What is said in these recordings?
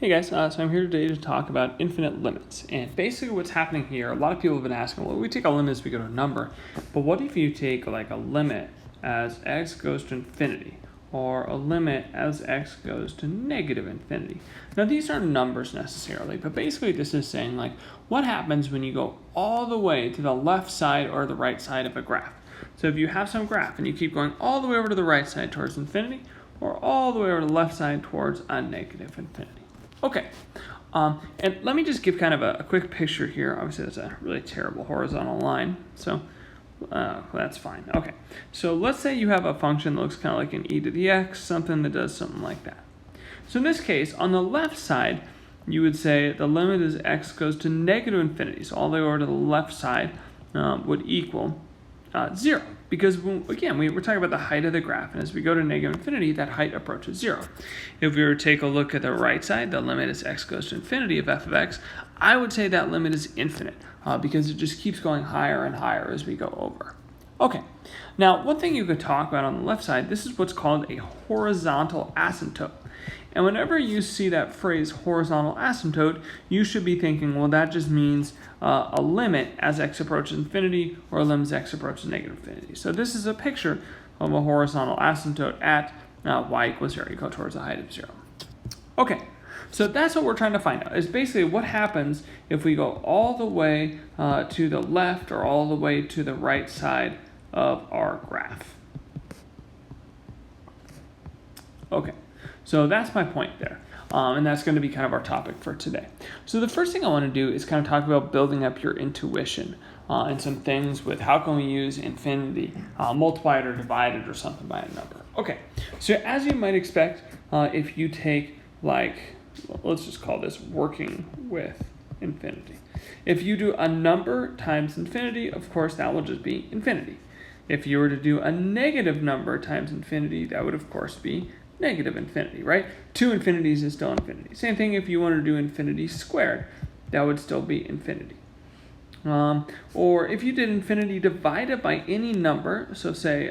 Hey guys, so I'm here today to talk about infinite limits. And basically what's happening here, a lot of people have been asking, well, we take a limit as we go to a number, but what if you take like a limit as x goes to infinity, or a limit as x goes to negative infinity? Now these aren't numbers necessarily, but basically this is saying like, what happens when you go all the way to the left side or the right side of a graph? So if you have some graph and you keep going all the way over to the right side towards infinity, or all the way over to the left side towards a negative infinity. Okay, and let me just give kind of a quick picture here. Obviously, that's a really terrible horizontal line, so that's fine. Okay, so let's say you have a function that looks kind of like an e to the x, something that does something like that. So in this case, on the left side, you would say the limit as x goes to negative infinity. So all the way over to the left side would equal 0. Because, again, we're talking about the height of the graph, and as we go to negative infinity, that height approaches 0. If we were to take a look at the right side, the limit as x goes to infinity of f of x, I would say that limit is infinite, because it just keeps going higher and higher as we go over. Okay, now one thing you could talk about on the left side, this is what's called a horizontal asymptote. And whenever you see that phrase horizontal asymptote, you should be thinking, well, that just means a limit as x approaches infinity, or a limit as x approaches negative infinity. So this is a picture of a horizontal asymptote at y equals 0, equal towards a height of 0. Okay, so that's what we're trying to find out, is basically what happens if we go all the way to the left or all the way to the right side of our graph. Okay. So that's my point there, and that's going to be kind of our topic for today. So the first thing I want to do is kind of talk about building up your intuition and some things with how can we use infinity, multiply it or divide it or something by a number. Okay, so as you might expect, if you take like, let's just call this working with infinity. If you do a number times infinity, of course that will just be infinity. If you were to do a negative number times infinity, that would of course be negative infinity, right? 2 infinities is still infinity. Same thing if you want to do infinity squared, that would still be infinity. Or if you did infinity divided by any number, so say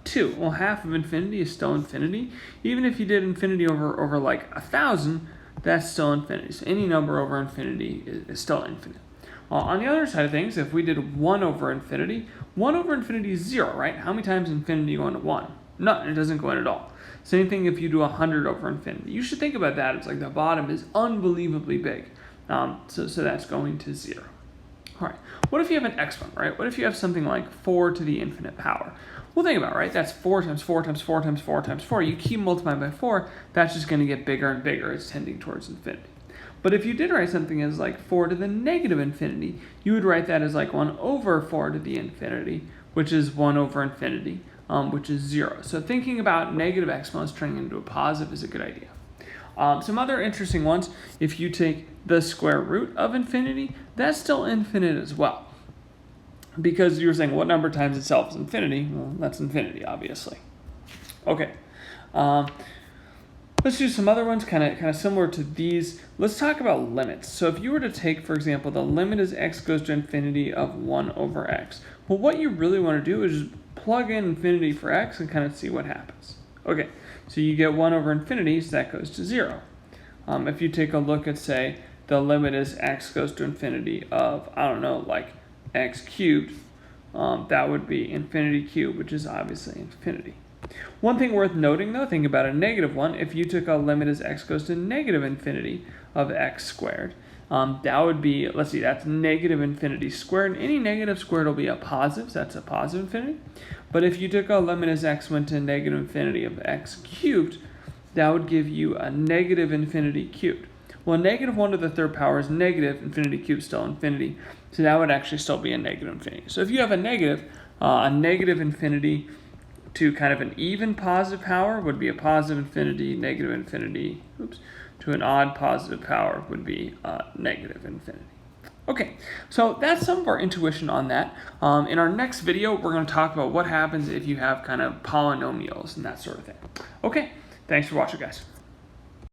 2, well, half of infinity is still infinity. Even if you did infinity over like 1,000, that's still infinity. So any number over infinity is still infinite. On the other side of things, if we did 1 over infinity is 0, right? How many times infinity go into 1? None, it doesn't go in at all. Same thing if you do 100 over infinity. You should think about that. It's like the bottom is unbelievably big. So that's going to 0. All right, what if you have an exponent, right? What if you have something like 4 to the infinite power? Well, think about it, right? That's 4 times 4 times 4 times 4 times 4. You keep multiplying by 4, that's just going to get bigger and bigger. It's tending towards infinity. But if you did write something as like 4 to the negative infinity, you would write that as like 1 over 4 to the infinity, which is 1 over infinity. Which is 0. So thinking about negative exponents turning into a positive is a good idea. Some other interesting ones, if you take the square root of infinity, that's still infinite as well. Because you're saying what number times itself is infinity? Well, that's infinity, obviously. Okay. Let's do some other ones kind of similar to these. Let's talk about limits. So if you were to take, for example, the limit as x goes to infinity of 1 over x, well, what you really want to do is just plug in infinity for x and kind of see what happens. Okay, so you get 1 over infinity, so that goes to 0. If you take a look at, say, the limit as x goes to infinity of, I don't know, like x cubed, that would be infinity cubed, which is obviously infinity. One thing worth noting, though, think about a negative one. If you took a limit as x goes to negative infinity of x squared, that would be, let's see, that's negative infinity squared. Any negative squared will be a positive, so that's a positive infinity. But if you took a limit as x went to negative infinity of x cubed, that would give you a negative infinity cubed. Well, negative 1 to the third power is negative, infinity cubed is still infinity, so that would actually still be a negative infinity. So if you have a negative infinity to kind of an even positive power would be a positive infinity, negative infinity, to an odd positive power would be negative infinity. Okay, so that's some of our intuition on that. In our next video, we're going to talk about what happens if you have kind of polynomials and that sort of thing. Okay, thanks for watching, guys.